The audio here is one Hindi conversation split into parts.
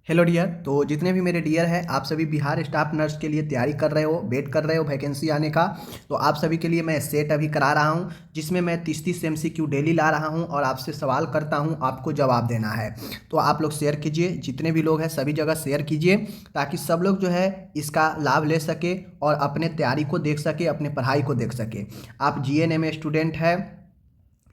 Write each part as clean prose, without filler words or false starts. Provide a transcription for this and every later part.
Hello dear. तो जितने भी मेरे डियर हैं, आप सभी बिहार स्टाफ नर्स के लिए तैयारी कर रहे हो, वेट कर रहे हो वैकेंसी आने का। तो आप सभी के लिए मैं सेट अभी करा रहा हूं, जिसमें मैं 30-30 MCQ डेली ला रहा हूं और आपसे सवाल करता हूं, आपको जवाब देना है। तो आप लोग शेयर कीजिए, जितने भी लोग हैं सभी जगह शेयर कीजिए, ताकि सब लोग जो है इसका लाभ ले सके और अपने तैयारी को देख सके, अपने पढ़ाई को देख सके। आप GNM स्टूडेंट हैं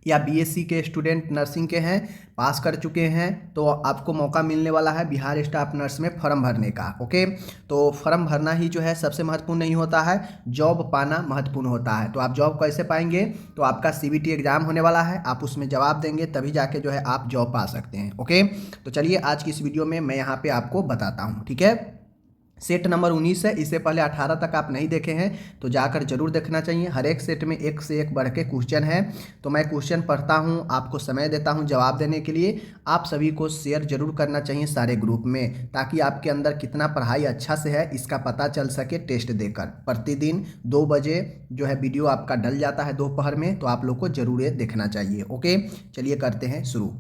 या BSc के स्टूडेंट नर्सिंग के हैं, पास कर चुके हैं, तो आपको मौका मिलने वाला है बिहार स्टाफ नर्स में फॉर्म भरने का। ओके, तो फॉर्म भरना ही जो है सबसे महत्वपूर्ण नहीं होता है, जॉब पाना महत्वपूर्ण होता है। तो आप जॉब कैसे पाएंगे? तो आपका CBT एग्जाम होने वाला है, आप उसमें जवाब देंगे तभी जाके जो है आप जॉब पा सकते हैं। ओके, तो चलिए आज की इस वीडियो में मैं यहाँ पे आपको बताता हूँ। ठीक है, सेट नंबर 19 है, इससे पहले 18 तक आप नहीं देखे हैं तो जाकर जरूर देखना चाहिए। हर एक सेट में एक से एक बढ़ के क्वेश्चन है। तो मैं क्वेश्चन पढ़ता हूं, आपको समय देता हूं जवाब देने के लिए। आप सभी को शेयर जरूर करना चाहिए सारे ग्रुप में, ताकि आपके अंदर कितना पढ़ाई अच्छा से है इसका पता चल सके टेस्ट देकर। प्रतिदिन 2 बजे जो है वीडियो आपका डल जाता है दोपहर में, तो आप लोग को जरूर ये देखना चाहिए। ओके, चलिए करते हैं शुरू।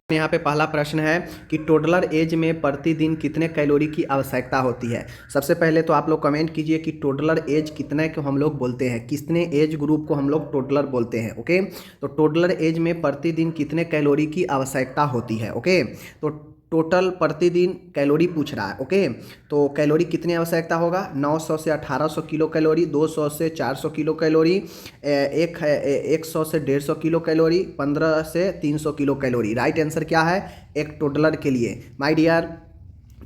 यहाँ पे पहला प्रश्न है कि टोडलर एज में प्रतिदिन कितने कैलोरी की आवश्यकता होती है। सबसे पहले तो आप लोग कमेंट कीजिए कि टोडलर एज कितने को हम लोग बोलते हैं, कितने एज ग्रुप को हम लोग टोडलर बोलते हैं। ओके, तो टोडलर एज में प्रतिदिन कितने कैलोरी की आवश्यकता होती है। ओके, तो टोटल प्रतिदिन कैलोरी पूछ रहा है। ओके, तो कैलोरी कितनी आवश्यकता होगा? 900 से 1800 किलो कैलोरी, 200 से 400 किलो कैलोरी, 100 से 150 किलो कैलोरी, 15 से 300 किलो कैलोरी। राइट आंसर क्या है एक टोडलर के लिए? माय डियर,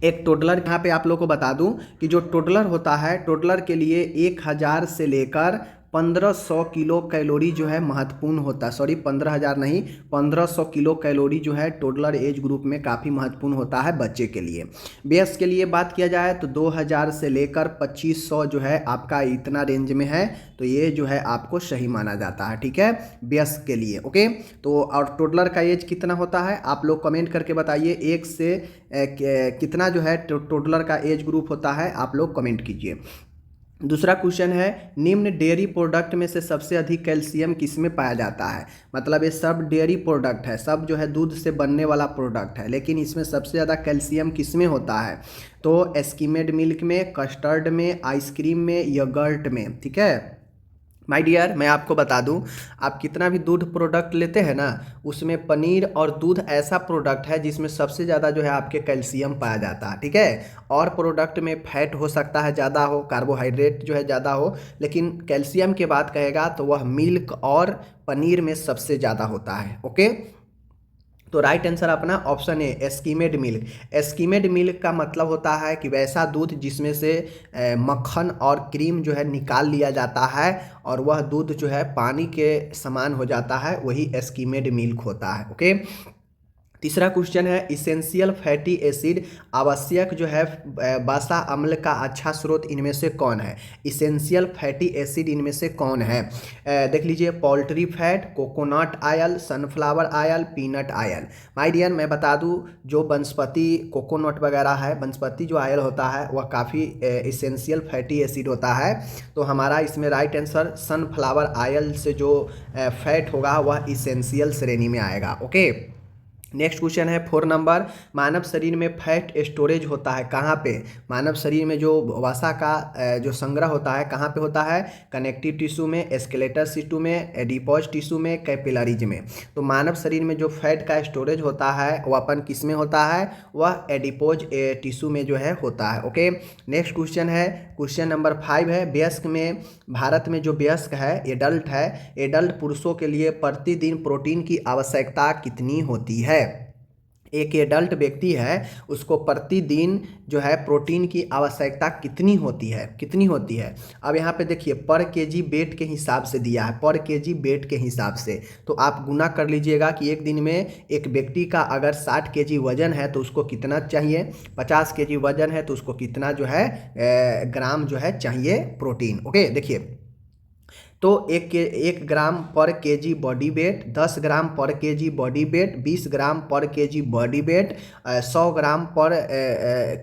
एक टोडलर यहाँ पे आप लोग को बता दूं कि जो टोडलर होता है, टोडलर के लिए 1000 से लेकर 1500 किलो कैलोरी जो है महत्वपूर्ण होता है। सॉरी, 15000 नहीं, 1500 किलो कैलोरी जो है टोडलर एज ग्रुप में काफ़ी महत्वपूर्ण होता है बच्चे के लिए। बेस के लिए बात किया जाए तो 2000 से लेकर 2500 जो है आपका इतना रेंज में है, तो ये जो है आपको सही माना जाता है। ठीक है, बेस के लिए। ओके, तो और टोडलर का एज कितना होता है आप लोग कमेंट करके बताइए। 1 से कितना जो है टोडलर का एज ग्रुप होता है, आप लोग कमेंट कीजिए। दूसरा क्वेश्चन है, निम्न डेयरी प्रोडक्ट में से सबसे अधिक कैल्शियम किसमें पाया जाता है? मतलब ये सब डेयरी प्रोडक्ट है, सब जो है दूध से बनने वाला प्रोडक्ट है, लेकिन इसमें सबसे ज़्यादा कैल्शियम किसमें होता है? तो स्किमेड मिल्क में, कस्टर्ड में, आइसक्रीम में, योगर्ट में। ठीक है माय डियर, मैं आपको बता दूं, आप कितना भी दूध प्रोडक्ट लेते हैं ना, उसमें पनीर और दूध ऐसा प्रोडक्ट है जिसमें सबसे ज़्यादा जो है आपके कैल्शियम पाया जाता है। ठीक है, और प्रोडक्ट में फैट हो सकता है ज़्यादा हो, कार्बोहाइड्रेट जो है ज़्यादा हो, लेकिन कैल्शियम की बात कहेगा तो वह मिल्क और पनीर में सबसे ज़्यादा होता है। ओके, तो राइट आंसर अपना ऑप्शन है स्किमेड मिल्क। स्किमेड मिल्क का मतलब होता है कि वैसा दूध जिसमें से मक्खन और क्रीम जो है निकाल लिया जाता है और वह दूध जो है पानी के समान हो जाता है, वही स्किमेड मिल्क होता है। ओके, तीसरा क्वेश्चन है, इसेंशियल फैटी एसिड आवश्यक जो है वसा अम्ल का अच्छा स्रोत इनमें से कौन है? इसेंशियल फैटी एसिड इनमें से कौन है? देख लीजिए, poultry fat, coconut oil, sunflower oil, peanut oil. My dear, मैं बता दूं, जो वनस्पति कोकोनट वगैरह है, वनस्पति जो ऑयल होता है वह काफ़ी इसेंशियल फैटी एसिड होता है। तो हमारा इसमें राइट आंसर सनफ्लावर ऑयल से जो फैट होगा वह इसेंशियल श्रेणी में आएगा। ओके, नेक्स्ट क्वेश्चन है 4 नंबर, मानव शरीर में फैट स्टोरेज होता है कहाँ पे? मानव शरीर में जो वसा का जो संग्रह होता है कहाँ पे होता है? कनेक्टिव टिश्यू में, स्केलेटल टिश्यू में, एडिपोज टिश्यू में, कैपिलरीज में। तो मानव शरीर में जो फैट का स्टोरेज होता है वो अपन किस में होता है? वह एडिपोज टिश्यू में जो है होता है। ओके, नेक्स्ट क्वेश्चन है, क्वेश्चन नंबर 5 है, वयस्क में, भारत में जो वयस्क है, एडल्ट है, एडल्ट पुरुषों के लिए प्रतिदिन प्रोटीन की आवश्यकता कितनी होती है? एक एडल्ट व्यक्ति है, उसको प्रतिदिन जो है प्रोटीन की आवश्यकता कितनी होती है? कितनी होती है? अब यहाँ पे देखिए, पर केजी वेट के हिसाब से दिया है, पर केजी वेट के हिसाब से। तो आप गुना कर लीजिएगा कि एक दिन में एक व्यक्ति का अगर 60 केजी वजन है तो उसको कितना चाहिए, 50 केजी वजन है तो उसको कितना जो है ग्राम जो है चाहिए प्रोटीन। ओके, देखिए, तो 1 ग्राम पर केजी बॉडी वेट, 10 ग्राम पर केजी बॉडी वेट, 20 ग्राम पर केजी बॉडी वेट, 100 ग्राम पर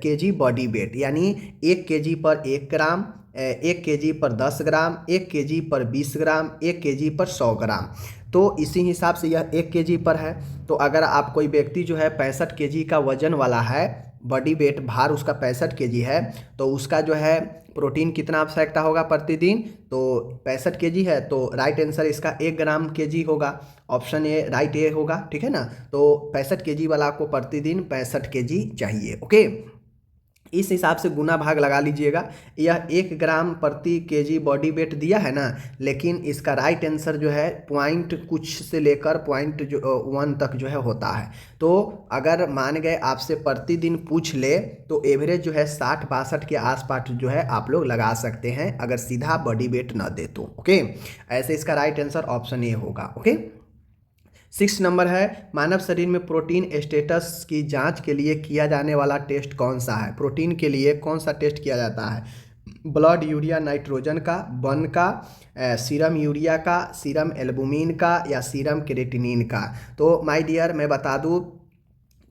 केजी बॉडी वेट, यानी 1 केजी पर 1 ग्राम, 1 केजी पर 10 ग्राम, 1 केजी पर 20 ग्राम, 1 केजी पर 100 ग्राम। तो इसी हिसाब से यह 1 केजी पर है। तो अगर आप कोई व्यक्ति जो है 65 केजी का वजन वाला है, बॉडी वेट भार उसका 65 केजी है, तो उसका जो है प्रोटीन कितना आवश्यकता होगा प्रतिदिन, तो 65 केजी है, तो राइट आंसर इसका 1 ग्राम केजी होगा। ऑप्शन ए राइट ए होगा, ठीक है ना। तो 65 केजी वाला को प्रतिदिन 65 केजी चाहिए। ओके, इस हिसाब से गुना भाग लगा लीजिएगा। यह 1 ग्राम प्रति केजी बॉडी वेट दिया है ना, लेकिन इसका राइट आंसर जो है पॉइंट कुछ से लेकर पॉइंट जो 1 तक जो है होता है। तो अगर मान गए आपसे प्रतिदिन पूछ ले तो एवरेज जो है 60-62 के आसपास जो है आप लोग लगा सकते हैं, अगर सीधा बॉडी वेट ना दे तो। ओके, ऐसे इसका राइट आंसर ऑप्शन ए होगा। ओके, 6 नंबर है, मानव शरीर में प्रोटीन स्टेटस की जांच के लिए किया जाने वाला टेस्ट कौन सा है। प्रोटीन के लिए कौन सा टेस्ट किया जाता है? ब्लड यूरिया नाइट्रोजन का, बर्न का, सीरम यूरिया का, सीरम एल्बुमिन का, या सीरम क्रेटिनिन का। तो माय डियर मैं बता दूं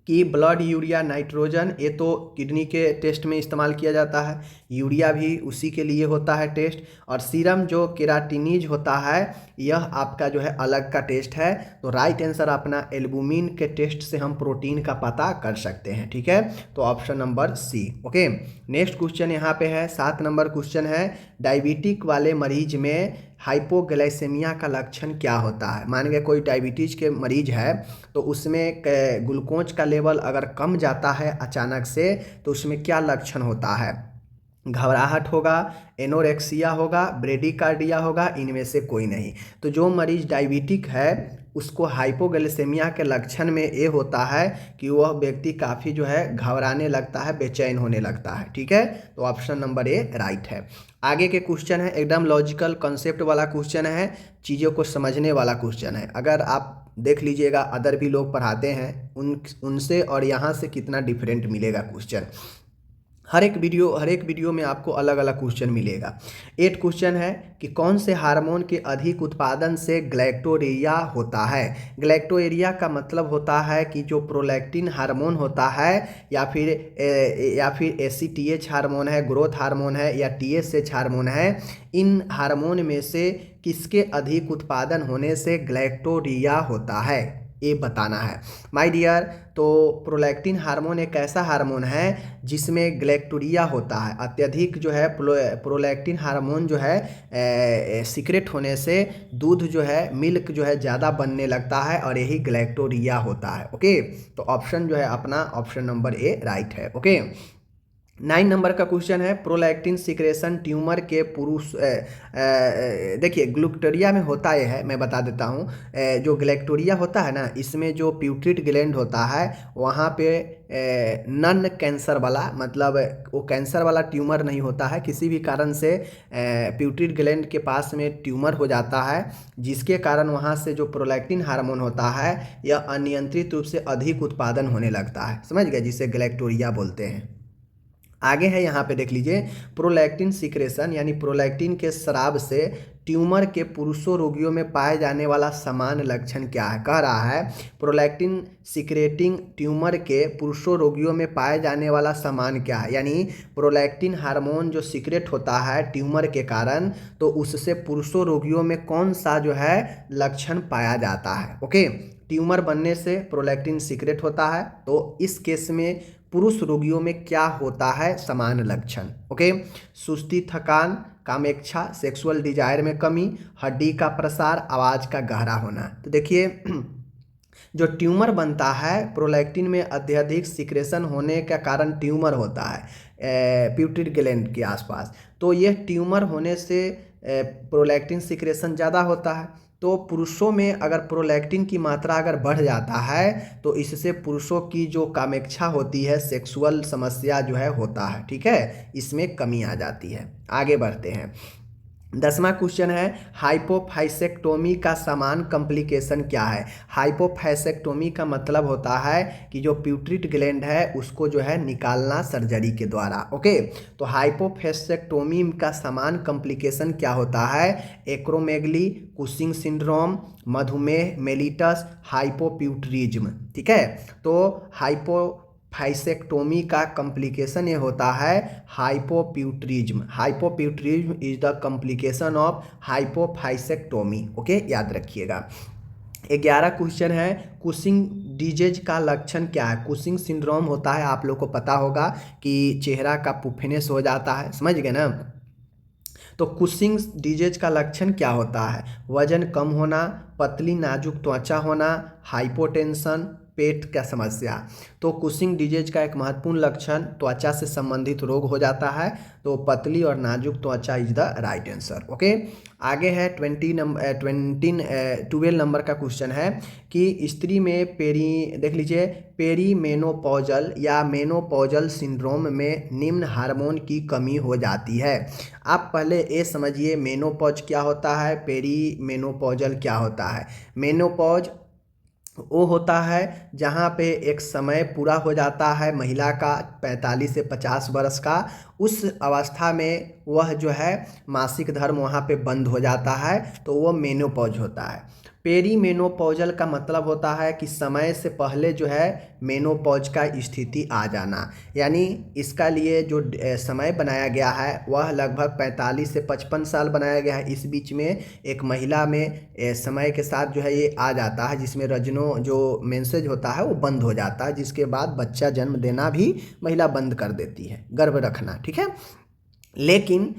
कि ब्लड यूरिया नाइट्रोजन ये तो किडनी के टेस्ट में इस्तेमाल किया जाता है, यूरिया भी उसी के लिए होता है टेस्ट, और सीरम जो केराटिनिज होता है यह आपका जो है अलग का टेस्ट है। तो राइट आंसर अपना एल्बुमिन के टेस्ट से हम प्रोटीन का पता कर सकते हैं, ठीक है। तो option number C. Okay, next question यहाँ पे है, 7 नंबर क्वेश्चन है, डायबिटिक वाले मरीज में हाइपोग्लाइसेमिया का लक्षण क्या होता है। मान गए कोई डायबिटीज के मरीज है तो उसमें ग्लूकोज का लेवल अगर कम जाता है अचानक से, तो उसमें क्या लक्षण होता है? घबराहट होगा, एनोरेक्सिया होगा, ब्रेडिकार्डिया होगा, इनमें से कोई नहीं। तो जो मरीज डायबिटिक है उसको हाइपोग्लाइसेमिया के लक्षण में ये होता है कि वह व्यक्ति काफ़ी जो है घबराने लगता है, बेचैन होने लगता है, ठीक है। तो ऑप्शन नंबर ए राइट है। आगे के क्वेश्चन है एकदम लॉजिकल कॉन्सेप्ट वाला क्वेश्चन है, चीज़ों को समझने वाला क्वेश्चन है। अगर आप देख लीजिएगा अदर भी लोग पढ़ाते हैं उनसे और यहाँ से कितना डिफरेंट मिलेगा क्वेश्चन। हर एक वीडियो में आपको अलग अलग क्वेश्चन मिलेगा। 8 क्वेश्चन है कि कौन से हार्मोन के अधिक उत्पादन से ग्लैक्टोरिया होता है। ग्लैक्टोरिया का मतलब होता है कि जो प्रोलैक्टिन हार्मोन होता है या फिर ACTH हार्मोन है, ग्रोथ हार्मोन है, या TSH हार्मोन है, इन हार्मोन में से किसके अधिक उत्पादन होने से ग्लैक्टोरिया होता है, ये बताना है माय डियर। तो प्रोलैक्टिन हार्मोन एक ऐसा हार्मोन है जिसमें ग्लैक्टोरिया होता है। अत्यधिक जो है प्रोलैक्टिन हार्मोन जो है सीक्रेट होने से दूध जो है, मिल्क जो है ज़्यादा बनने लगता है और यही ग्लैक्टोरिया होता है। ओके, तो ऑप्शन जो है अपना ऑप्शन नंबर ए राइट है। ओके, 9 नंबर का क्वेश्चन है, प्रोलैक्टिन सिक्रेशन ट्यूमर के पुरुष देखिए ग्लूकोरिया में होता यह है, मैं बता देता हूँ। जो ग्लैक्टोरिया होता है ना, इसमें जो प्यूट्रिट ग्लैंड होता है वहाँ पे नन कैंसर वाला, मतलब वो कैंसर वाला ट्यूमर नहीं होता है, किसी भी कारण से प्यूट्रिट ग्लैंड के पास में ट्यूमर हो जाता है, जिसके कारण वहाँ से जो प्रोलैक्टिन हार्मोन होता है यह अनियंत्रित रूप से अधिक उत्पादन होने लगता है, समझ गए, जिसे ग्लैक्टोरिया बोलते हैं। आगे है यहाँ पे देख लीजिए, प्रोलैक्टिन सिक्रेशन यानी प्रोलैक्टिन के स्राव से ट्यूमर के पुरुषों रोगियों में पाए जाने वाला समान लक्षण क्या है। कह रहा है प्रोलैक्टिन सिक्रेटिंग ट्यूमर के पुरुषों रोगियों में पाए जाने वाला समान क्या है, यानी प्रोलैक्टिन हार्मोन जो सिक्रेट होता है ट्यूमर के कारण, तो उससे पुरुषों रोगियों में कौन सा जो है लक्षण पाया जाता है। ओके, ट्यूमर बनने से प्रोलैक्टिन सिक्रेट होता है, तो इस केस में पुरुष रोगियों में क्या होता है समान लक्षण। ओके, सुस्ती, थकान, कामेच्छा, सेक्सुअल डिजायर में कमी, हड्डी का प्रसार, आवाज़ का गहरा होना। तो देखिए जो ट्यूमर बनता है प्रोलैक्टिन में अत्यधिक सिक्रेशन होने का कारण ट्यूमर होता है प्यूट्रिट ग्लैंड के आसपास, तो यह ट्यूमर होने से प्रोलैक्टिन सिक्रेशन ज़्यादा होता है। तो पुरुषों में अगर प्रोलैक्टिन की मात्रा अगर बढ़ जाता है तो इससे पुरुषों की जो कामेच्छा होती है, सेक्सुअल समस्या जो है होता है, ठीक है, इसमें कमी आ जाती है। आगे बढ़ते हैं, 10वां क्वेश्चन है, हाइपोफाइसेक्टोमी का समान कॉम्प्लिकेशन क्या है। हाइपोफाइसेक्टोमी का मतलब होता है कि जो प्यूट्रिट ग्लैंड है उसको जो है निकालना सर्जरी के द्वारा। ओके, तो हाइपोफाइसेक्टोमी का समान कॉम्प्लिकेशन क्या होता है, एक्रोमेगली, कुशिंग सिंड्रोम, मधुमेह, मेलिटस, हाइपोप्यूटरिज्म, ठीक है। तो हाइपोफाइसेक्टोमी का कॉम्प्लिकेशन ये होता है hypopituitarism. Hypopituitarism is the complication of hypophysectomy. Okay, याद रखिएगा। 11 क्वेश्चन है, कुशिंग डिजीज का लक्षण क्या है। कुशिंग सिंड्रोम होता है, आप लोग को पता होगा कि चेहरा का पुफिनेस हो जाता है, समझ गए ना। तो कुशिंग डिजीज का लक्षण क्या होता है, वजन कम होना, पतली नाजुक त्वचा होना, हाइपोटेंशन, पेट का समस्या। तो कुशिंग डिजीज का एक महत्वपूर्ण लक्षण त्वचा से संबंधित रोग हो जाता है, तो पतली और नाजुक त्वचा is the right answer. Okay, आगे है 12 नंबर का क्वेश्चन है कि स्त्री में देख लीजिए, पेरीमेनोपॉजल या मेनोपॉजल सिंड्रोम में निम्न हार्मोन की कमी हो जाती है। आप पहले ये समझिए मेनोपॉज क्या होता है, पेरीमेनोपॉजल क्या होता है। मेनोपॉज वो होता है जहाँ पे एक समय पूरा हो जाता है महिला का 45 से 50 वर्ष का, उस अवस्था में वह जो है मासिक धर्म वहाँ पे बंद हो जाता है, तो वो मेनोपॉज होता है। पेरीमेनोपॉजल का मतलब होता है कि समय से पहले जो है मेनोपॉज का स्थिति आ जाना, यानी इसका लिए जो समय बनाया गया है वह लगभग 45 से 55 साल बनाया गया है। इस बीच में एक महिला में समय के साथ जो है ये आ जाता है, जिसमें रजनों जो मेंसेज होता है वो बंद हो जाता है, जिसके बाद बच्चा जन्म देना भी महिला बंद कर देती है, गर्भ रखना, ठीक है। लेकिन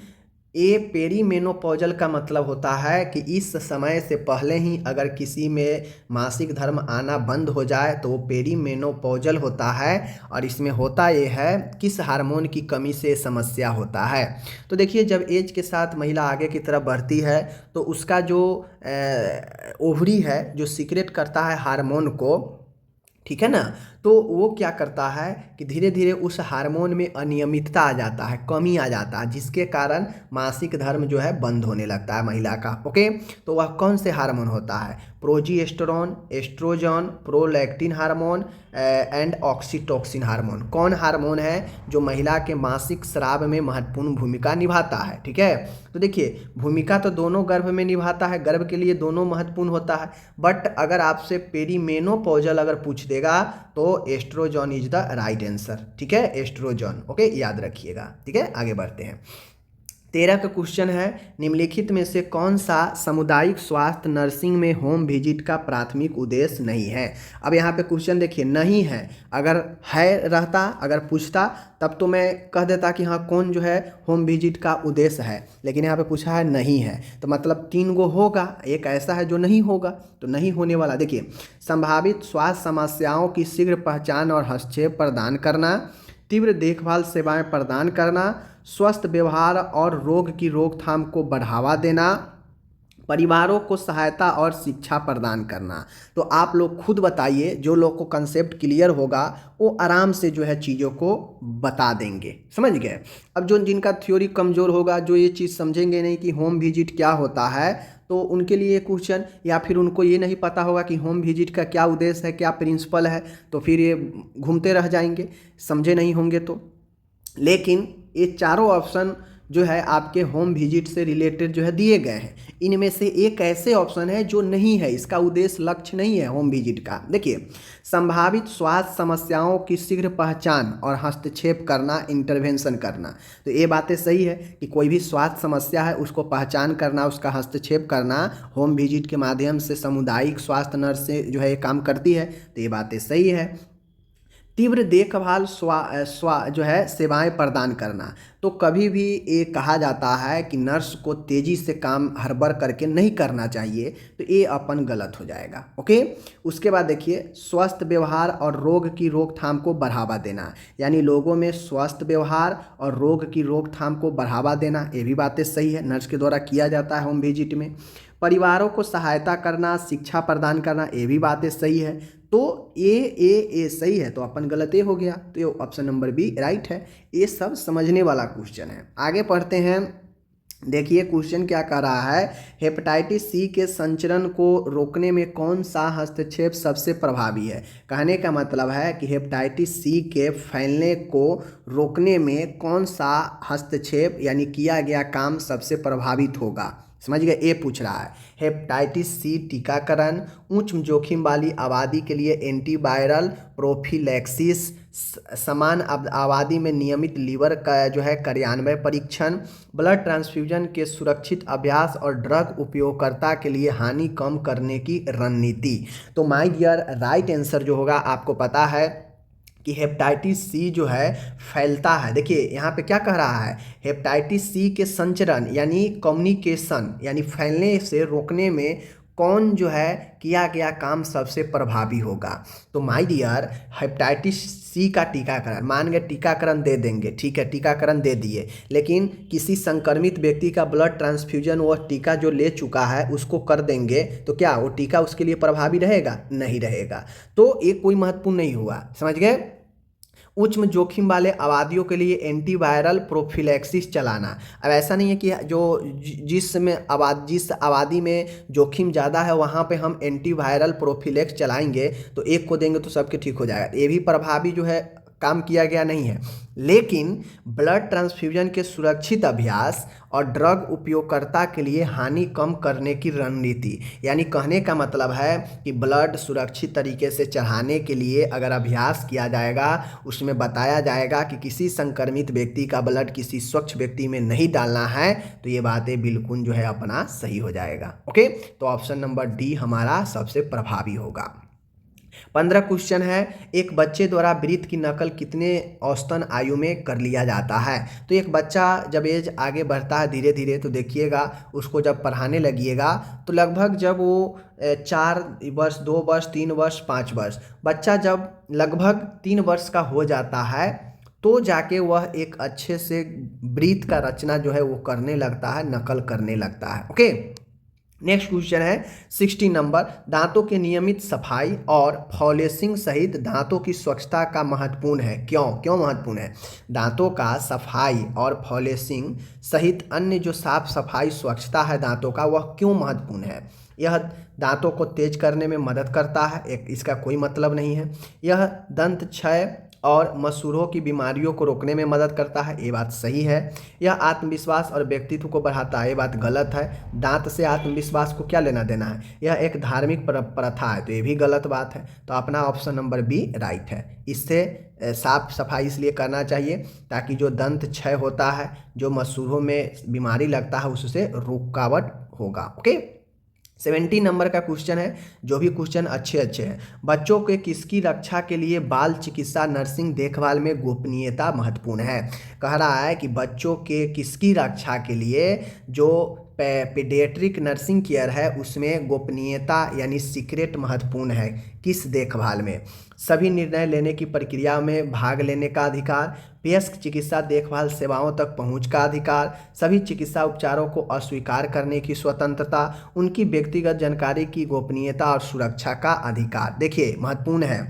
ये पेरीमेनोपॉजल का मतलब होता है कि इस समय से पहले ही अगर किसी में मासिक धर्म आना बंद हो जाए तो वो पेरीमेनोपॉजल होता है। और इसमें होता ये है किस हार्मोन की कमी से समस्या होता है। तो देखिए, जब एज के साथ महिला आगे की तरफ बढ़ती है तो उसका जो ओवरी है जो सीक्रेट करता है हार्मोन को, ठीक है ना, तो वो क्या करता है कि धीरे धीरे उस हार्मोन में अनियमितता आ जाता है, कमी आ जाता है, जिसके कारण मासिक धर्म जो है बंद होने लगता है महिला का। ओके, तो वह कौन से हार्मोन होता है, progesterone, oestrogen, prolactin hormone and oxytocin hormone. कौन हार्मोन है जो महिला के मासिक स्राव में महत्वपूर्ण भूमिका निभाता है, ठीक है। तो देखिए, भूमिका तो दोनों गर्भ में निभाता है, गर्भ के लिए दोनों महत्वपूर्ण होता है, बट अगर आपसे पेरीमेनोपॉजल अगर पूछ देगा तो oestrogen is the right answer, ठीक है, एस्ट्रोजन। ओके, याद रखिएगा, ठीक है। आगे बढ़ते हैं। 13 का क्वेश्चन है, निम्नलिखित में से कौन सा सामुदायिक स्वास्थ्य नर्सिंग में होम विजिट का प्राथमिक उद्देश्य नहीं है। अब यहाँ पे क्वेश्चन देखिए, नहीं है, अगर है रहता, अगर पूछता तब तो मैं कह देता कि हाँ कौन जो है होम विजिट का उद्देश्य है, लेकिन यहाँ पे पूछा है नहीं है, तो मतलब 3 गो होगा, एक ऐसा है जो नहीं होगा, तो नहीं होने वाला। देखिए, संभावित स्वास्थ्य समस्याओं की शीघ्र पहचान और हस्तक्षेप प्रदान करना, तीव्र देखभाल सेवाएं प्रदान करना, स्वस्थ व्यवहार और रोग की रोकथाम को बढ़ावा देना, परिवारों को सहायता और शिक्षा प्रदान करना। तो आप लोग खुद बताइए, जो लोग को कंसेप्ट क्लियर होगा वो आराम से जो है चीज़ों को बता देंगे, समझ गए। अब जो जिनका थ्योरी कमज़ोर होगा, जो ये चीज़ समझेंगे नहीं कि होम विजिट क्या होता है, तो उनके लिए क्वेश्चन, या फिर उनको ये नहीं पता होगा कि होम विजिट का क्या उद्देश्य है, क्या प्रिंसिपल है, तो फिर ये घूमते रह जाएंगे, समझे नहीं होंगे तो। लेकिन ये चारों ऑप्शन जो है आपके होम विजिट से रिलेटेड जो है दिए गए हैं, इनमें से एक ऐसे ऑप्शन है जो नहीं है, इसका उद्देश्य लक्ष्य नहीं है होम विजिट का। देखिए, संभावित स्वास्थ्य समस्याओं की शीघ्र पहचान और हस्तक्षेप करना, इंटरवेंशन करना। तो ये बातें सही है कि कोई भी स्वास्थ्य समस्या है उसको पहचान करना, उसका हस्तक्षेप करना होम विजिट के माध्यम से सामुदायिक स्वास्थ्य नर्स से जो है ये काम करती है, तो ये बातें सही है। तीव्र देखभाल जो है सेवाएं प्रदान करना, तो कभी भी ये कहा जाता है कि नर्स को तेज़ी से काम हड़बड़ करके नहीं करना चाहिए, तो ये अपन गलत हो जाएगा। ओके, उसके बाद देखिए, स्वस्थ व्यवहार और रोग की रोकथाम को बढ़ावा देना, यानी लोगों में स्वस्थ व्यवहार और रोग की रोकथाम को बढ़ावा देना, ये भी बातें सही है, नर्स के द्वारा किया जाता है होम विजिट में। परिवारों को सहायता करना, शिक्षा प्रदान करना, ये भी बातें सही है। तो ये सही है, तो अपन गलत ये हो गया, तो ये ऑप्शन नंबर बी राइट है। ये सब समझने वाला क्वेश्चन है। आगे पढ़ते हैं। देखिए, क्वेश्चन क्या कह रहा है, हेपेटाइटिस सी के संचरण को रोकने में कौन सा हस्तक्षेप सबसे प्रभावी है। कहने का मतलब है कि हेपेटाइटिस सी के फैलने को रोकने में कौन सा हस्तक्षेप यानी किया गया काम सबसे प्रभावित होगा, समझ गए, ए पूछ रहा है। हेपेटाइटिस सी टीकाकरण, उच्च जोखिम वाली आबादी के लिए एंटीवायरल प्रोफिलैक्सिस, समान आबादी में नियमित लीवर का जो है कार्यान्वयन परीक्षण, ब्लड ट्रांसफ्यूजन के सुरक्षित अभ्यास और ड्रग उपयोगकर्ता के लिए हानि कम करने की रणनीति। तो माय डियर राइट आंसर जो होगा आपको पता है कि हेपेटाइटिस सी जो है फैलता है। देखिए यहाँ पे क्या कह रहा है, हेपेटाइटिस सी के संचरण यानी कम्युनिकेशन यानी फैलने से रोकने में कौन जो है किया गया काम सबसे प्रभावी होगा। तो माय डियर हेपेटाइटिस सी का टीकाकरण, मान गए टीकाकरण दे देंगे, ठीक है टीकाकरण दे दिए, लेकिन किसी संक्रमित व्यक्ति का ब्लड ट्रांसफ्यूजन वह टीका जो ले चुका है उसको कर देंगे तो क्या वो टीका उसके लिए प्रभावी रहेगा? नहीं रहेगा। तो ये कोई महत्वपूर्ण नहीं हुआ, समझ गए। उच्च जोखिम वाले आबादियों के लिए एंटीवायरल प्रोफिलैक्सिस चलाना। अब ऐसा नहीं है कि जिस आबादी में जोखिम ज़्यादा है वहाँ पे हम एंटीवायरल प्रोफिलैक्स चलाएंगे तो एक को देंगे तो सबके ठीक हो जाएगा, ये भी प्रभावी जो है काम किया गया नहीं है। लेकिन ब्लड ट्रांसफ्यूजन के सुरक्षित अभ्यास और ड्रग उपयोगकर्ता के लिए हानि कम करने की रणनीति, यानी कहने का मतलब है कि ब्लड सुरक्षित तरीके से चढ़ाने के लिए अगर अभ्यास किया जाएगा, उसमें बताया जाएगा कि किसी संक्रमित व्यक्ति का ब्लड किसी स्वच्छ व्यक्ति में नहीं डालना है, तो ये बातें बिल्कुल जो है अपना सही हो जाएगा। ओके, तो ऑप्शन नंबर डी हमारा सबसे प्रभावी होगा। 15 क्वेश्चन है, एक बच्चे द्वारा वृत्त की नकल कितने औसतन आयु में कर लिया जाता है। तो एक बच्चा जब एज आगे बढ़ता है धीरे धीरे, तो देखिएगा उसको जब पढ़ाने लगिएगा तो लगभग जब वो 4 वर्ष 2 वर्ष 3 वर्ष 5 वर्ष, बच्चा जब लगभग 3 वर्ष का हो जाता है तो जाके वह एक अच्छे से वृत्त का रचना जो है वो करने लगता है, नकल करने लगता है। ओके, नेक्स्ट क्वेश्चन है 16 नंबर, दांतों के नियमित सफाई और फ्लॉसिंग सहित दांतों की स्वच्छता का महत्वपूर्ण है। क्यों महत्वपूर्ण है? दांतों का सफाई और फ्लॉसिंग सहित अन्य जो साफ सफाई स्वच्छता है दांतों का, वह क्यों महत्वपूर्ण है? यह दांतों को तेज करने में मदद करता है, इसका कोई मतलब नहीं है। यह दंत क्षय और मसूड़ों की बीमारियों को रोकने में मदद करता है, ये बात सही है। यह आत्मविश्वास और व्यक्तित्व को बढ़ाता है, ये बात गलत है। दांत से आत्मविश्वास को क्या लेना देना है? यह एक धार्मिक प्रथा है, तो ये भी गलत बात है। तो अपना ऑप्शन नंबर बी राइट है। इससे साफ सफाई इसलिए करना चाहिए ताकि जो दंत क्षय होता है, जो मसूड़ों में बीमारी लगता है, उससे रुकावट होगा। ओके, 17 नंबर का क्वेश्चन है, जो भी क्वेश्चन अच्छे हैं। बच्चों के किसकी रक्षा के लिए बाल चिकित्सा नर्सिंग देखभाल में गोपनीयता महत्वपूर्ण है? कह रहा है कि बच्चों के किसकी रक्षा के लिए जो पीडियाट्रिक नर्सिंग केयर है उसमें गोपनीयता यानी सीक्रेट महत्वपूर्ण है। किस देखभाल में? सभी निर्णय लेने की प्रक्रिया में भाग लेने का अधिकार, वयस्क चिकित्सा देखभाल सेवाओं तक पहुंच का अधिकार, सभी चिकित्सा उपचारों को अस्वीकार करने की स्वतंत्रता, उनकी व्यक्तिगत जानकारी की गोपनीयता और सुरक्षा का अधिकार। देखिए महत्वपूर्ण है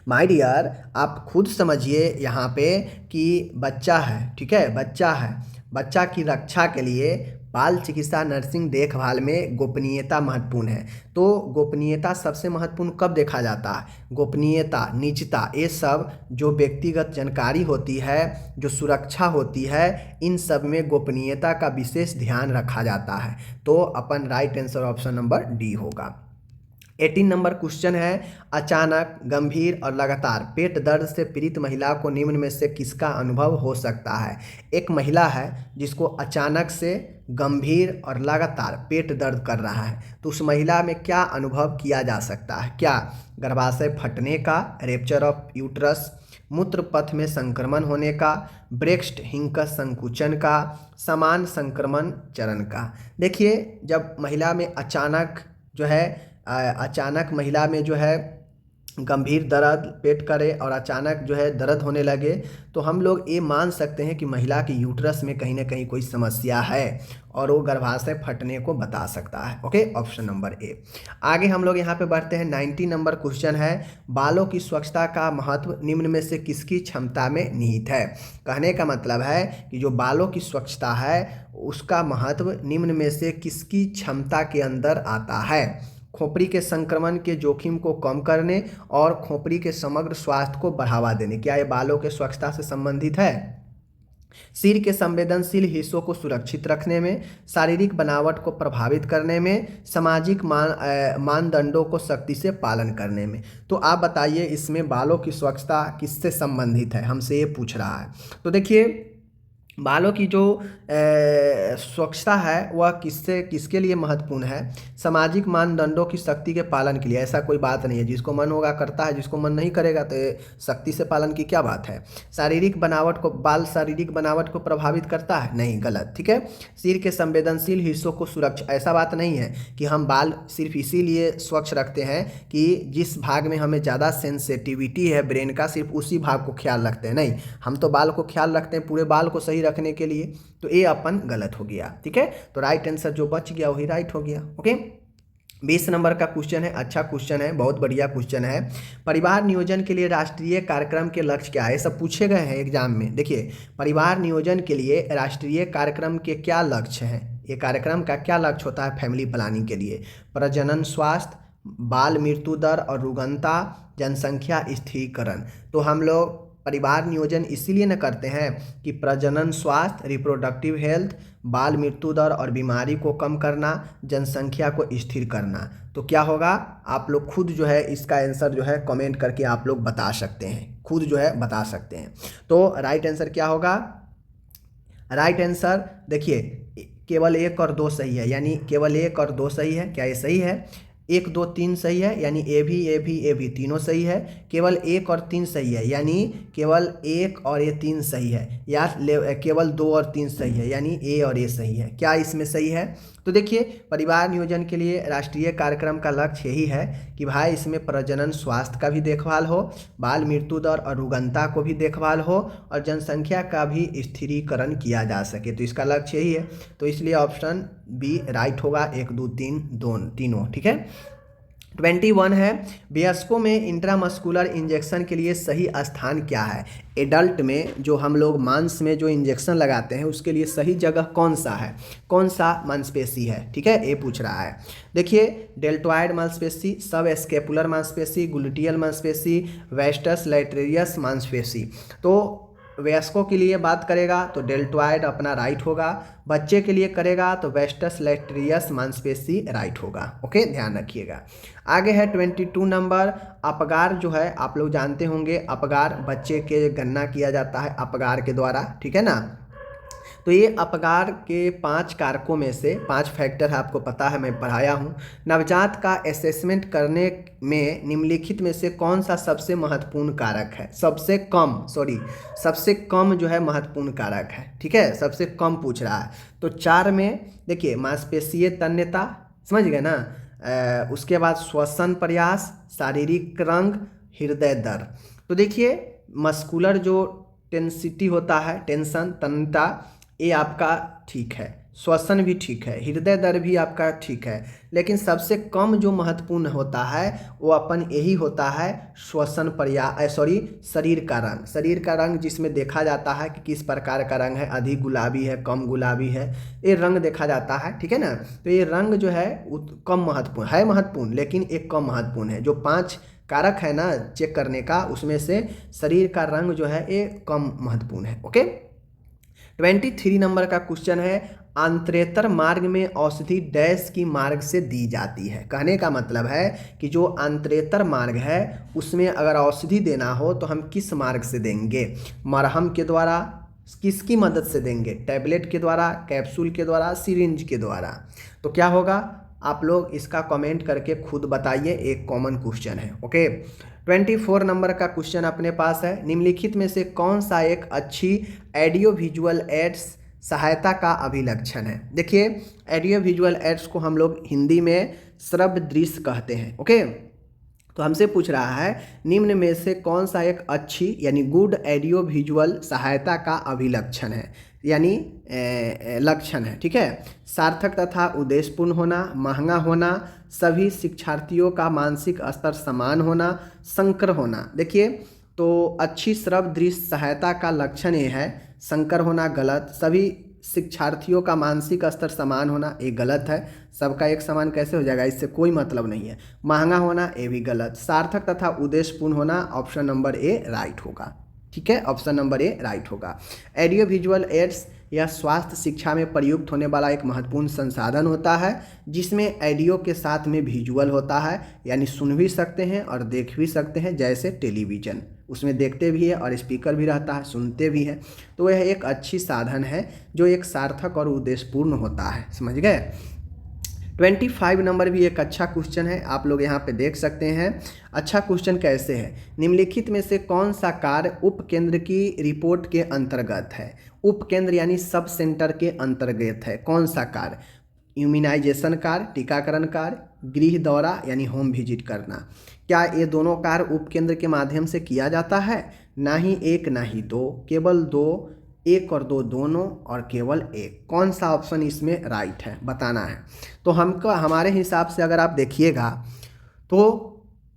माय डियर, आप खुद समझिए यहाँ पे कि बच्चा है, ठीक है, बच्चा है, बच्चा की रक्षा के लिए बाल चिकित्सा नर्सिंग देखभाल में गोपनीयता महत्वपूर्ण है। तो गोपनीयता सबसे महत्वपूर्ण कब देखा जाता है? गोपनीयता, निजता, ये सब जो व्यक्तिगत जानकारी होती है, जो सुरक्षा होती है, इन सब में गोपनीयता का विशेष ध्यान रखा जाता है। तो अपन right answer option number D होगा। 18 नंबर क्वेश्चन है, अचानक, गंभीर और लगातार पेट दर्द से पीड़ित महिला को निम्न में से किसका अनुभव हो सकता है? एक महिला है जिसको अचानक से गंभीर और लगातार पेट दर्द कर रहा है, तो उस महिला में क्या अनुभव किया जा सकता है? क्या गर्भाशय फटने का, रेप्चर ऑफ यूट्रस, मूत्र पथ में संक्रमण होने का, ब्रेस्ट हिंकस संकुचन का, समान संक्रमण चरण का? देखिए जब महिला में अचानक जो है अचानक महिला में जो है गंभीर दर्द पेट करे और अचानक जो है दर्द होने लगे, तो हम लोग ये मान सकते हैं कि महिला की यूट्रस में कहीं ना कहीं कोई समस्या है और वो गर्भाशय फटने को बता सकता है। Okay, option number A. आगे हम लोग यहाँ पे बढ़ते हैं। 90 नंबर क्वेश्चन है, बालों की स्वच्छता का महत्व निम्न में से किसकी क्षमता में निहित है? कहने का मतलब है कि जो बालों की स्वच्छता है उसका महत्व निम्न में से किसकी क्षमता के अंदर आता है? खोपड़ी के संक्रमण के जोखिम को कम करने और खोपड़ी के समग्र स्वास्थ्य को बढ़ावा देने। क्या ये बालों के स्वच्छता से संबंधित है? सिर के संवेदनशील हिस्सों को सुरक्षित रखने में, शारीरिक बनावट को प्रभावित करने में, सामाजिक मानदंडों को सख्ती से पालन करने में। तो आप बताइए इसमें बालों की स्वच्छता किससे संबंधित है, हमसे ये पूछ रहा है। तो देखिए बालों की जो स्वच्छता है वह किसके लिए महत्वपूर्ण है, सामाजिक मानदंडों की सख्ती के पालन के लिए। ऐसा कोई बात नहीं है, जिसको मन होगा करता है, जिसको मन नहीं करेगा तो सख्ती से पालन की क्या बात है। शारीरिक बनावट को, बाल शारीरिक बनावट को प्रभावित करता है, नहीं, गलत, ठीक है। सिर के संवेदनशील हिस्सों को सुरक्षा, ऐसा बात नहीं है कि हम बाल सिर्फ इसीलिए स्वच्छ रखते हैं कि जिस भाग में हमें ज़्यादा सेंसिटिविटी है ब्रेन का, सिर्फ उसी भाग को ख्याल रखते हैं, नहीं, हम तो बाल को ख्याल रखते हैं पूरे बाल को सही रखने के लिए। तो ये अपन गलत हो गया, ठीक है। तो राइट आंसर जो बच गया वही राइट हो गया। ओके, 20 नंबर का क्वेश्चन है, अच्छा क्वेश्चन है, बहुत बढ़िया क्वेश्चन है। परिवार नियोजन के लिए राष्ट्रीय कार्यक्रम के लक्ष्य क्या है, सब पूछे गए हैं एग्जाम में। देखिए परिवार नियोजन के लिए राष्ट्रीय कार्यक्रम के क्या लक्ष्य हैं, ये कार्यक्रम का क्या लक्ष्य होता है फैमिली प्लानिंग के लिए। प्रजनन स्वास्थ्य, बाल मृत्यु दर और रुग्णता, जनसंख्या स्थिरीकरण। तो हम लोग परिवार नियोजन इसीलिए न करते हैं कि प्रजनन स्वास्थ्य, रिप्रोडक्टिव हेल्थ, बाल मृत्यु दर और बीमारी को कम करना, जनसंख्या को स्थिर करना। तो क्या होगा, आप लोग खुद जो है इसका आंसर जो है कमेंट करके आप लोग बता सकते हैं, खुद जो है बता सकते हैं। तो राइट आंसर क्या होगा, राइट आंसर देखिए केवल 1 और 2 सही है, यानी केवल 1 और 2 सही है। क्या ये सही है, 1 2 3 सही है, यानी ए भी तीनों सही है। केवल 1 और 3 सही है, यानी केवल 1 और ये 3 सही है, या केवल 2 और 3 सही है, यानी ए और ए सही है। क्या इसमें सही है, तो देखिए परिवार नियोजन के लिए राष्ट्रीय कार्यक्रम का लक्ष्य यही है कि भाई इसमें प्रजनन स्वास्थ्य का भी देखभाल हो, बाल मृत्यु दर और रुग्णता को भी देखभाल हो और जनसंख्या का भी स्थिरीकरण किया जा सके। तो इसका लक्ष्य यही है, तो इसलिए ऑप्शन बी राइट होगा, 1 2 3 तीनों, ठीक है। 21 है, वयस्कों में इंट्रामस्कुलर इंजेक्शन के लिए सही स्थान क्या है। एडल्ट में जो हम लोग मांस में जो इंजेक्शन लगाते हैं उसके लिए सही जगह कौन सा है, कौन सा मांसपेशी है, ठीक है, ये पूछ रहा है। देखिए डेल्टॉइड मांसपेशी, सब स्केपुलर मांसपेशी, ग्लूटियल मांसपेशी, वेस्टस लैटेरियस मांसपेशी। तो वयस्कों के लिए बात करेगा तो डेल्टॉइड अपना राइट होगा, बच्चे के लिए करेगा तो वेस्टस लैटेरियस मांसपेशी राइट होगा। ओके, ध्यान रखिएगा। आगे है 22 नंबर, अपगार जो है आप लोग जानते होंगे, अपगार बच्चे के गणना किया जाता है अपगार के द्वारा, ठीक है ना। तो ये अपगार के 5 कारकों में से 5 फैक्टर है, आपको पता है मैं पढ़ाया हूँ। नवजात का असेसमेंट करने में निम्नलिखित में से कौन सा सबसे महत्वपूर्ण कारक है, सबसे कम जो है महत्वपूर्ण कारक है, ठीक है, सबसे कम पूछ रहा है। तो 4 में देखिए मांसपेशीय तन्यता, समझ गए ना, उसके बाद श्वसन प्रयास, शारीरिक रंग, हृदय दर। तो देखिए मस्कुलर जो टेंसिटी होता है, टेंशन, तन्यता, ये आपका ठीक है, श्वसन भी ठीक है, हृदय दर भी आपका ठीक है, लेकिन सबसे कम जो महत्वपूर्ण होता है वो अपन यही होता है श्वसन प्रयास, शरीर का रंग जिसमें देखा जाता है कि किस प्रकार का रंग है, अधिक गुलाबी है, कम गुलाबी है, ये रंग देखा जाता है, ठीक है ना। तो ये रंग जो है कम महत्वपूर्ण है, महत्वपूर्ण लेकिन एक कम महत्वपूर्ण है। जो 5 कारक है ना चेक करने का, उसमें से शरीर का रंग जो है ये कम महत्वपूर्ण है। ओके, 23 नंबर का क्वेश्चन है, आंत्रेतर मार्ग में औषधि डैश की मार्ग से दी जाती है। कहने का मतलब है कि जो आंत्रेतर मार्ग है उसमें अगर औषधि देना हो तो हम किस मार्ग से देंगे, मरहम के द्वारा, किसकी मदद से देंगे, टैबलेट के द्वारा, कैप्सूल के द्वारा, सिरिंज के द्वारा। तो क्या होगा, आप लोग इसका कमेंट करके खुद बताइए, एक कॉमन क्वेश्चन है। ओके, 24 नंबर का क्वेश्चन अपने पास है, निम्नलिखित में से कौन सा एक अच्छी ऑडियो विजुअल एड्स सहायता का अभिलक्षण है। देखिए ऑडियो विजुअल एड्स को हम लोग हिंदी में श्रव्य दृश्य कहते हैं। ओके, तो हमसे पूछ रहा है निम्न में से कौन सा एक अच्छी यानी गुड ऑडियो विजुअल सहायता का अभिलक्षण है, यानी लक्षण है, ठीक है। सार्थक तथा उद्देश्यपूर्ण होना, महंगा होना, सभी शिक्षार्थियों का मानसिक स्तर समान होना, संकर होना। देखिए तो अच्छी श्रव्य दृश्य सहायता का लक्षण ये है, संकर होना गलत, सभी शिक्षार्थियों का मानसिक स्तर समान होना ये गलत है, सबका एक समान कैसे हो जाएगा, इससे कोई मतलब नहीं है। महंगा होना ये भी गलत, सार्थक तथा उद्देश्यपूर्ण होना ऑप्शन नंबर ए राइट होगा। ठीक है, ऑप्शन नंबर ए राइट होगा। ऑडियो विजुअल एड्स यह स्वास्थ्य शिक्षा में प्रयुक्त होने वाला एक महत्वपूर्ण संसाधन होता है जिसमें ऑडियो के साथ में विजुअल होता है, यानी सुन भी सकते हैं और देख भी सकते हैं, जैसे टेलीविज़न उसमें देखते भी है और स्पीकर भी रहता है, सुनते भी हैं। तो यह एक अच्छी साधन है जो एक सार्थक और उद्देश्यपूर्ण होता है, समझ गए। 25 नंबर भी एक अच्छा क्वेश्चन है, आप लोग यहाँ पे देख सकते हैं। अच्छा क्वेश्चन कैसे है, निम्नलिखित में से कौन सा कार्य उपकेंद्र की रिपोर्ट के अंतर्गत है। उपकेंद्र यानी सब सेंटर के अंतर्गत है कौन सा कार्य, इम्यूनाइजेशन कार्य, टीकाकरण कार्य, गृह दौरा यानी होम विजिट करना। क्या ये दोनों कार्य उपकेंद्र के माध्यम से किया जाता है, ना ही एक ना ही दो, केवल दो, एक और दो दोनों, और केवल एक। कौन सा ऑप्शन इसमें राइट है बताना है। तो हमको हमारे हिसाब से अगर आप देखिएगा तो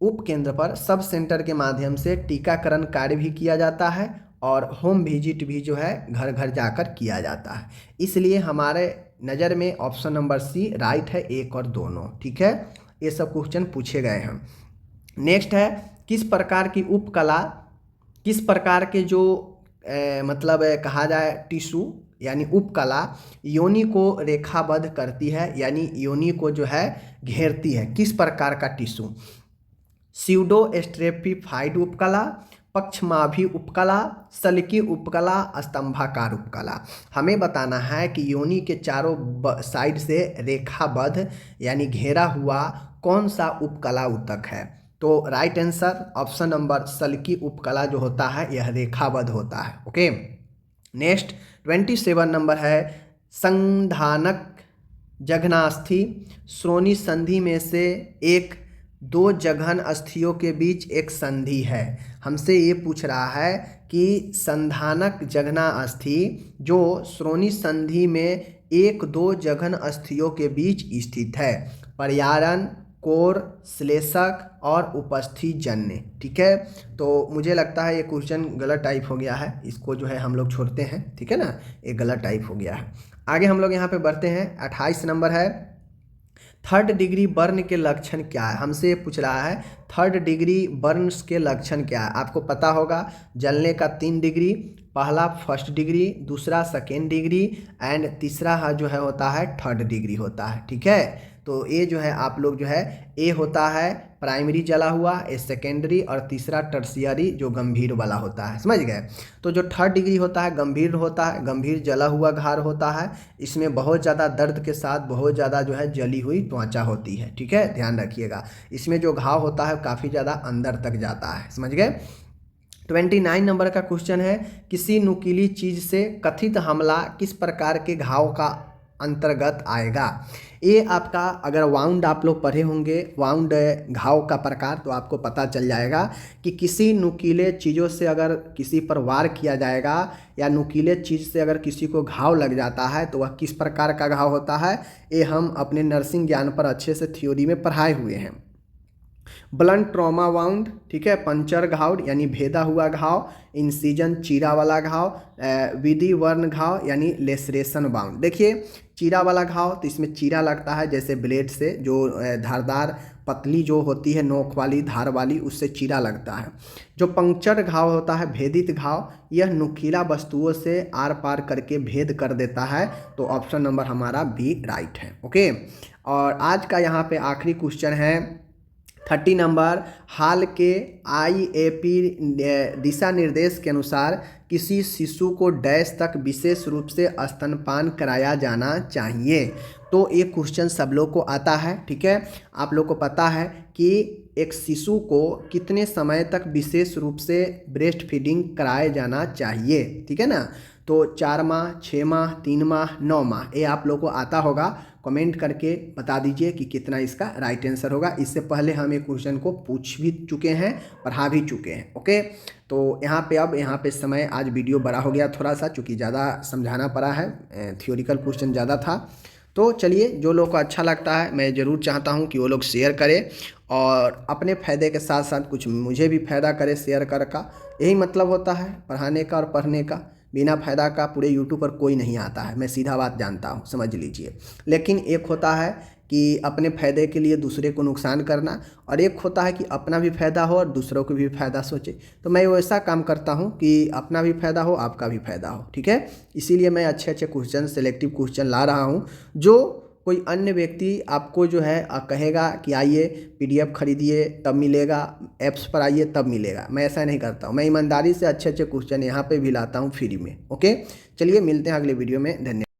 उपकेंद्र पर सब सेंटर के माध्यम से टीकाकरण कार्य भी किया जाता है और होम विजिट भी जो है घर घर जाकर किया जाता है, इसलिए हमारे नज़र में ऑप्शन नंबर सी राइट है, एक और दोनों। ठीक है, ये सब क्वेश्चन पूछे गए हैं। नेक्स्ट है, किस प्रकार की उपकला, किस प्रकार के जो मतलब कहा जाए टिश्यू यानी उपकला योनि को रेखाबद्ध करती है, यानी योनि को जो है घेरती है, किस प्रकार का टिश्यू। स्यूडो स्ट्रेपिफाइड उपकला, पक्षमाभी उपकला, सल्की उपकला, स्तंभाकार उपकला। हमें बताना है कि योनि के चारों साइड से रेखाबद्ध यानी घेरा हुआ कौन सा उपकला ऊतक है। तो राइट आंसर ऑप्शन नंबर सल्की उपकला जो होता है यह रेखाबद्ध होता है। ओके, नेक्स्ट 27 नंबर है, संधानक जघनास्थि श्रोणि संधि में से एक दो जघन अस्थियों के बीच एक संधि है। हमसे ये पूछ रहा है कि संधानक जघना अस्थि जो श्रोणि संधि में एक दो जघन अस्थियों के बीच स्थित है, पर्यारण, कोर, श्लेषक और उपस्थित जन्य। ठीक है, तो मुझे लगता है ये क्वेश्चन गलत टाइप हो गया है, इसको जो है हम लोग छोड़ते हैं। ठीक है ना, ये गलत टाइप हो गया है। आगे हम लोग यहाँ पे बढ़ते हैं। 28 नंबर है, थर्ड डिग्री बर्न के लक्षण क्या है। हमसे ये पूछ रहा है थर्ड डिग्री बर्न्स के लक्षण क्या है। आपको पता होगा जलने का 3 डिग्री, पहला फर्स्ट डिग्री, दूसरा सेकेंड डिग्री एंड तीसरा जो है होता है थर्ड डिग्री होता है। ठीक है, तो ये जो है आप लोग जो है ए होता है प्राइमरी जला हुआ, ए सेकेंडरी और तीसरा टर्शियरी जो गंभीर वाला होता है, समझ गए। तो जो थर्ड डिग्री होता है गंभीर होता है, गंभीर जला हुआ घाव होता है, इसमें बहुत ज़्यादा दर्द के साथ बहुत ज़्यादा जो है जली हुई त्वचा होती है। ठीक है, ध्यान रखिएगा, इसमें जो घाव होता है काफ़ी ज़्यादा अंदर तक जाता है, समझ गए। 29 नंबर का क्वेश्चन है, किसी नुकीली चीज़ से कथित हमला किस प्रकार के घाव का अंतर्गत आएगा। ये आपका अगर वाउंड आप लोग पढ़े होंगे, वाउंड घाव का प्रकार, तो आपको पता चल जाएगा कि किसी नुकीले चीज़ों से अगर किसी पर वार किया जाएगा या नुकीले चीज़ से अगर किसी को घाव लग जाता है तो वह किस प्रकार का घाव होता है। ये हम अपने नर्सिंग ज्ञान पर अच्छे से थ्योरी में पढ़ाए हुए हैं। ब्लंट ट्रॉमा वाउंड, ठीक है, पंचर घाव यानी भेदा हुआ घाव, इंसिजन चीरा वाला घाव, विधि वर्ण घाव यानी लेसरेशन वाउंड। देखिए चीरा वाला घाव तो इसमें चीरा लगता है जैसे ब्लेड से, जो धारदार पतली जो होती है नोक वाली धार वाली, उससे चीरा लगता है। जो पंक्चर घाव होता है भेदित घाव, यह नुकीला वस्तुओं से आर पार करके भेद कर देता है। तो ऑप्शन नंबर हमारा बी राइट है। ओके, और आज का यहाँ पे आखिरी क्वेश्चन है 30 नंबर, हाल के IAP दिशा निर्देश के अनुसार किसी शिशु को डैश तक विशेष रूप से स्तनपान कराया जाना चाहिए। तो ये क्वेश्चन सब लोग को आता है। ठीक है, आप लोग को पता है कि एक शिशु को कितने समय तक विशेष रूप से ब्रेस्ट फीडिंग कराया जाना चाहिए। ठीक है ना, तो 4 माह, 6 माह, 3 माह, 9 माह, ये आप लोग को आता होगा। कमेंट करके बता दीजिए कि कितना इसका राइट आंसर होगा। इससे पहले हम एक क्वेश्चन को पूछ भी चुके हैं, पढ़ा भी चुके हैं। ओके, तो यहाँ पे अब यहाँ पे समय, आज वीडियो बड़ा हो गया थोड़ा सा, चूँकि ज़्यादा समझाना पड़ा है, थियोरिकल क्वेश्चन ज़्यादा था। तो चलिए, जो लोग को अच्छा लगता है मैं ज़रूर चाहता हूँ कि वो लोग शेयर करें और अपने फ़ायदे के साथ साथ कुछ मुझे भी फ़ायदा करे शेयर कर का। यही मतलब होता है पढ़ाने का और पढ़ने का। बिना फ़ायदा का पूरे यूट्यूब पर कोई नहीं आता है, मैं सीधा बात जानता हूँ, समझ लीजिए। लेकिन एक होता है कि अपने फ़ायदे के लिए दूसरे को नुकसान करना, और एक होता है कि अपना भी फ़ायदा हो और दूसरों को भी फ़ायदा सोचे। तो मैं वैसा काम करता हूँ कि अपना भी फ़ायदा हो, आपका भी फ़ायदा हो, ठीक है। इसीलिए मैं अच्छे अच्छे क्वेश्चन, सेलेक्टिव क्वेश्चन ला रहा हूँ, जो कोई अन्य व्यक्ति आपको जो है कहेगा कि आइए PDF खरीदिए तब मिलेगा, ऐप्स पर आइए तब मिलेगा। मैं ऐसा नहीं करता हूँ, मैं ईमानदारी से अच्छे अच्छे क्वेश्चन यहाँ पे भी लाता हूँ फ्री में। ओके, चलिए मिलते हैं अगले वीडियो में, धन्यवाद।